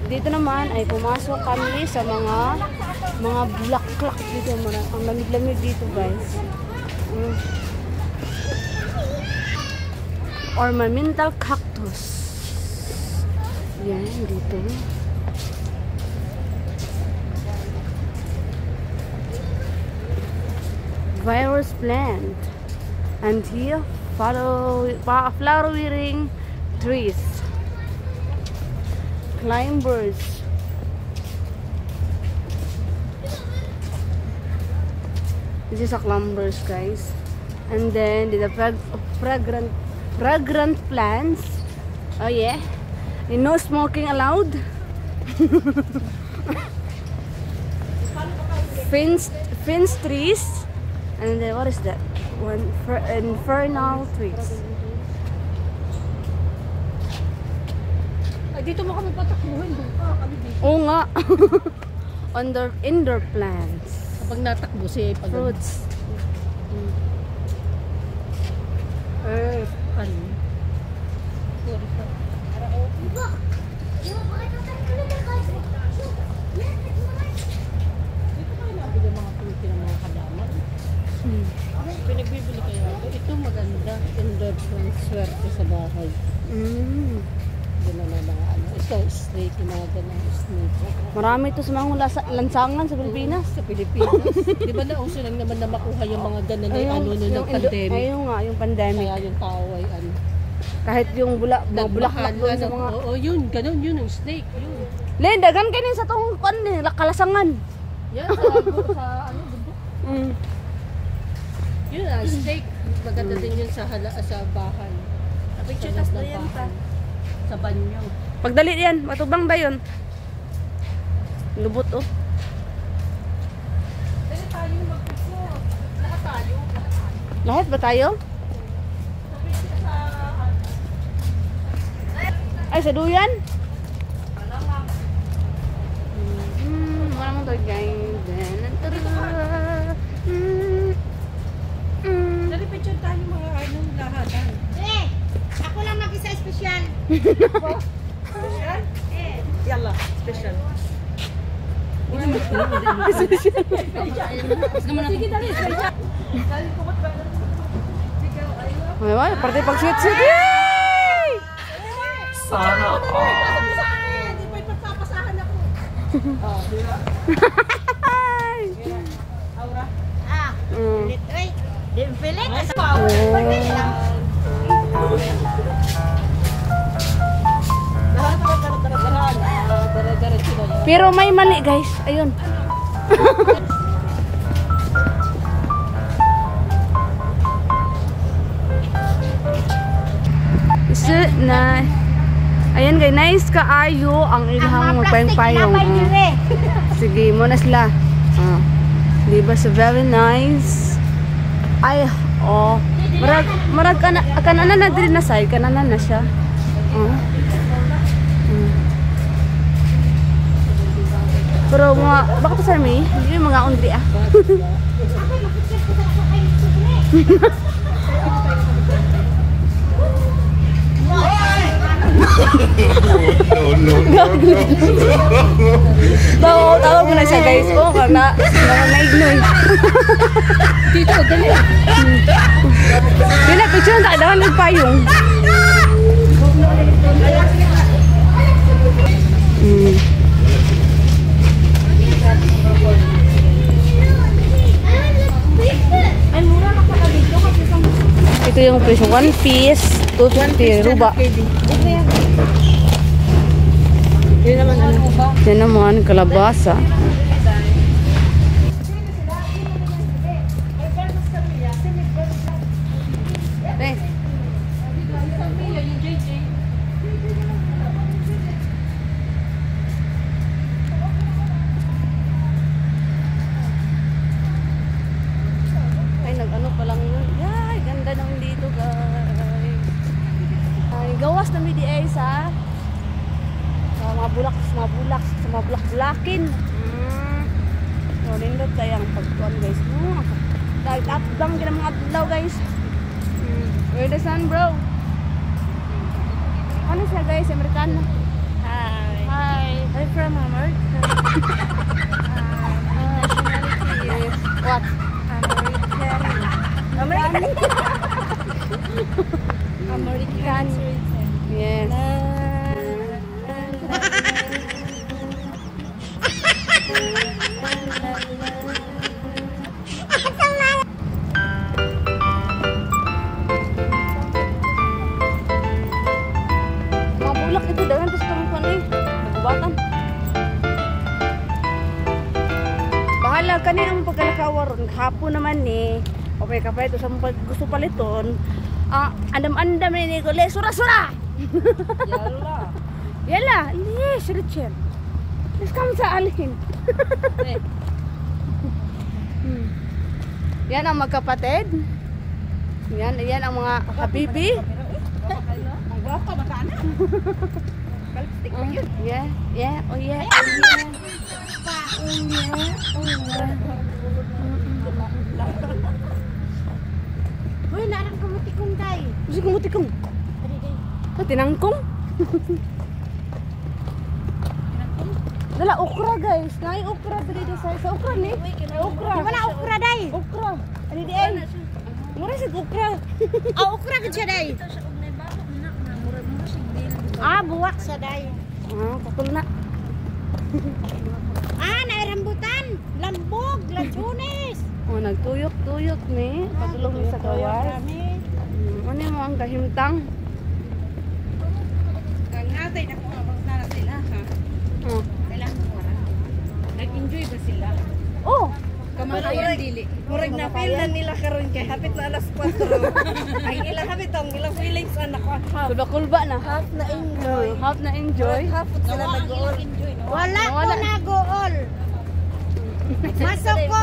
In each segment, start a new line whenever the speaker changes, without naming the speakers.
Dito naman ay pumasok kami sa mga bulaklak dito. Ang lamig-lamig dito, guys. Ornamental cactus. Yan, dito. Virus plant. And here, flowering trees. Climbers. This is a climbers, guys. And then the fragrant plants. Oh yeah. And no smoking allowed. Fence trees. And then what is that? Infernal trees.
Ay, dito mo kami patakbuhin.
Oo nga. Indoor plants.
Kapag natakbo siya,
Fruits.
Earth. Ano? Dito kayo nabili mga fruit ng mga kalaman. Pinagbibili kayo. Ito maganda. Indoor plants. Swerte sa bahay. Gano'n na mga ano. Ito, snake. Yung mga ganang snake.
Marami ito sa mga lansangan sa Pilipinas.
Sa Pilipinas. Di ba na uso lang naman na makuha yung mga ganun na ano ng pandemic?
Ayun nga, yung pandemic.
Kaya yung tao ay ano.
Kahit yung mga bulaklak doon sa mga...
Oo, yun. Ganun yun. Yung snake. Yun.
Len, dagan kayo sa itong kalasangan.
Yan. Sa ano, bundok. Yun ah, snake. Maganda din yun sa bahay.
Picture tas na yan pa.
Sa banyo.
Pagdali yan, matubang ba yun? Lubot oh.
Pwede tayo mag-picture. Lahat tayo.
Lahat ba tayo? Ay, sa duyan? Wala mo to guys.
Dali picture tayo mga anong lahadan.
Ako lang mag-isa espesyal.
Special? Yalla, special. Sige, dali.
Ay, parte pag shoot. Yay!
Sana all. Hindi pa ipagpapasahan ako.
Aura?
Pilit, oy. Di pilit.
Pero may mali guys. Ayun. Na ayan guys, nice kaayo ang ilang magpayong-payong. Sige mo na sila. Di ba so very nice? Ay, oh. Marag kanan na din na side, kanan na siya. Pero mga bakit sa mi? Hindi mga undri ah. No. Tawag mo na siya guys. Oh, karena naignoy.
Dito, dali.
Dili, picture na daw nagpayong. Ito yung presyo. 1 piece, 250 ruba. Yan naman, kalabasa. Ay, nag-ano pa lang yun. Ay, ganda naman dito guys. Ay, gawas na MDA sa mga bulak-bulakin. So, nindot kaya ang pagkuhan guys. Dahil up-down ka ng mga adlaw guys. Where the sun bro? Ano siya guys? Amerikano.
Hi.
Hi. I'm from America. Nationality is
What?
American. American.
Yes. Mabulak ito dagan tapos karong kan eh. Nagubatan. Bahala ka niya ang pagkalakawar. Hapon naman eh. Okay ka pa ito sa mga gusto paliton. Andam-andam ni ko. Le, sura-sura!
Yalla.
Yala, yes, Richard. Let's come sa alin. Yan ang magkapatid. Yan ang mga habibi.
Ang guwapa, magkano? Kalipstick pa yun.
Yeah, yeah, oh yeah,
Uy, narang kumutikong day.
Gusto kumutikong. Tinangkong. Dala okra guys. Nay okra diri sa okra ni. Okra.
Wala okra day.
Okra. Ani di ay. Mura sa okra.
Okra ka siya day. Buwak siya day.
Kakul na.
Nairambutan. Lambog, lansunis.
Nagtuyok-tuyok ni. Padulong ni sa gawas. Ano mo ang kahimtang?
Natay na kung abang na sila, ha? Kailangan mo nag-enjoy ba sila?
Oh!
Kamatayan dili.
Murag na feel na nila karon kay hapit na alas 4. Ay ilang hapit ang ilang feelings anak ko.
Kulba-kulba na.
Half na enjoy.
Half na enjoy.
Half sila nag-all.
Wala ko nag-all. Masok ko.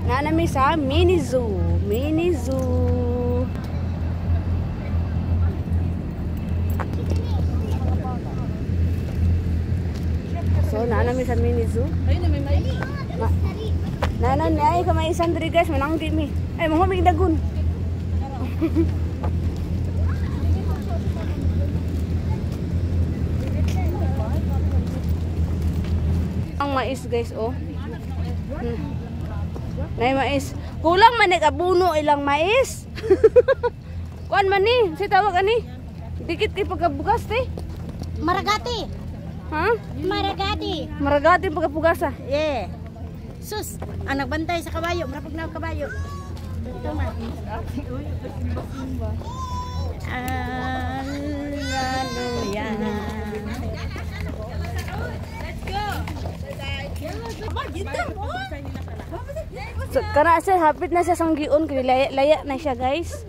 Nanami sa mini zoo. Mini zoo. So, nanami sa mini zoo.
Ayun na may maili.
Nanan ay kamay Sandri guys, mananggi mi. Ay, mga may dagun. Ang mais guys, oh. Nay mais. Kulang man abuno ilang mais. Kuan man ni, si tawag ani. Dikit kay pagkabugas te.
Maragati.
Ha?
Maragati.
Maragati pagkapugasa.
Yeah. Sus, ang nagbantay sa kabayo, marapag na kabayo. Ito ma. Hallelujah.
So, kana siya, hapit na siya sanggion, kaya laya na siya guys.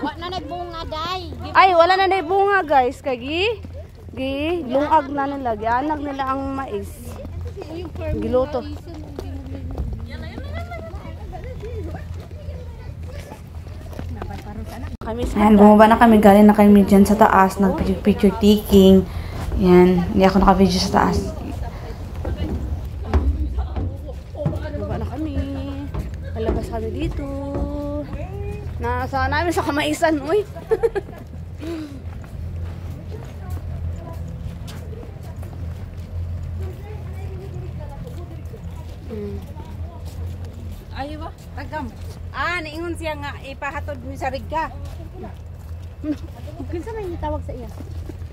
Wa na nagbunga day.
Ay, wala na na bunga guys. Kagi, lungag na nila. Gianag nila ang mais. Giluto. Ayan, bumaba na kami. Galing na kami dyan sa taas. Nag-picture taking. Yan, hindi ako naka-video sa taas. Bumaba na kami. Palabas kami dito. Nasa namin sa kamaisan, uy.
Ayo ba? Tagam. Niingon siya nga ipahatod mi sa Riga.
Kinsa may tawag sa iya?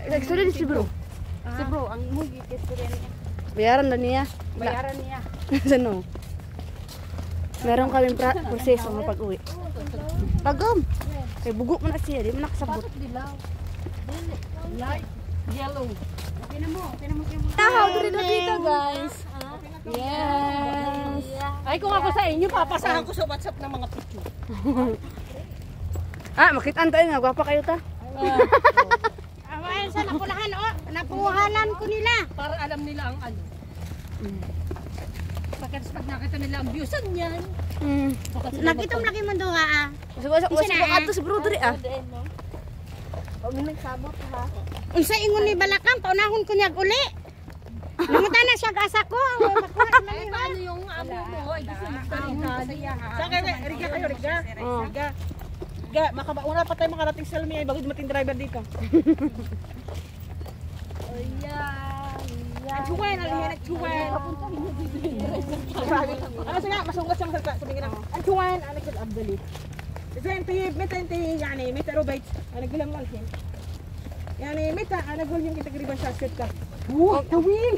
Nagsulit si bro.
Si bro, ang mugi kistorya niya.
Bayaran na niya.
Bayaran niya.
Ano? Meron kaming proseso ng pag-uwi. Tagam. Kay bugo mo na siya, di mo nakasabot.
Light yellow.
Tahaw dito guys. Yes.
Ay kung ako sa inyo papasahan ko sa WhatsApp ng mga picture.
Makitaan tayo nga. Gwapa kayo ta.
Awayan sa napulahan napuhanan ko nila.
Para alam nila ang ano. Pag nakita nila ang viewsan niyan.
Nakitom lagi mo doon ha.
Ato si bro diri
Huwag mo nagsabot ha.
Unsa ingon ni Balakang paunahon ko niya uli. Nangutan na siya asa ko.
Paano yung amo mo? Ay gusto mo sa
Sa Riga kayo Riga.
Ga, makabauna pa tayo makarating sa Lumia bago dumating driver dito.
Chuwen, alihin at chuwen. Ano siya, masunggat siyang salka. Sabi nga, ang chuwen, anak ko abdali. زين طيب متى انت يعني متى ربيت؟ انا اقول لهم الحين. يعني متى انا اقول يمكن تقريبا شهر 6. اوه طويل.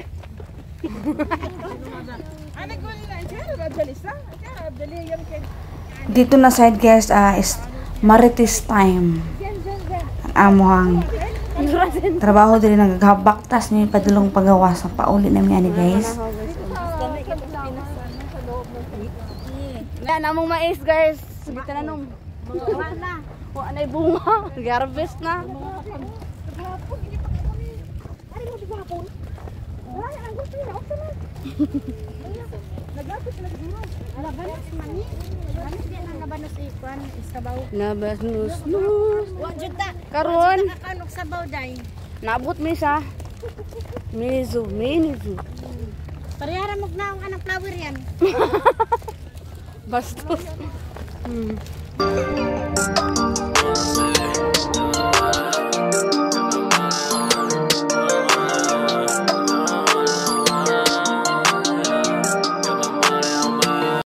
انا اقول انت عارف ابدلي صح؟ انت عارف ابدلي يمكن
Dito na side guys is Marites time. Ang amuhang trabaho din naghabak tas ni padulong pagawa sa pauli namin ani guys. Na namong mais guys. Sige na nung. Wa na bunga. Harvest na. Nabas nus. Karon naabot mi sa Mizu.
Parehara mo na ang anang flower yan.
Bastos.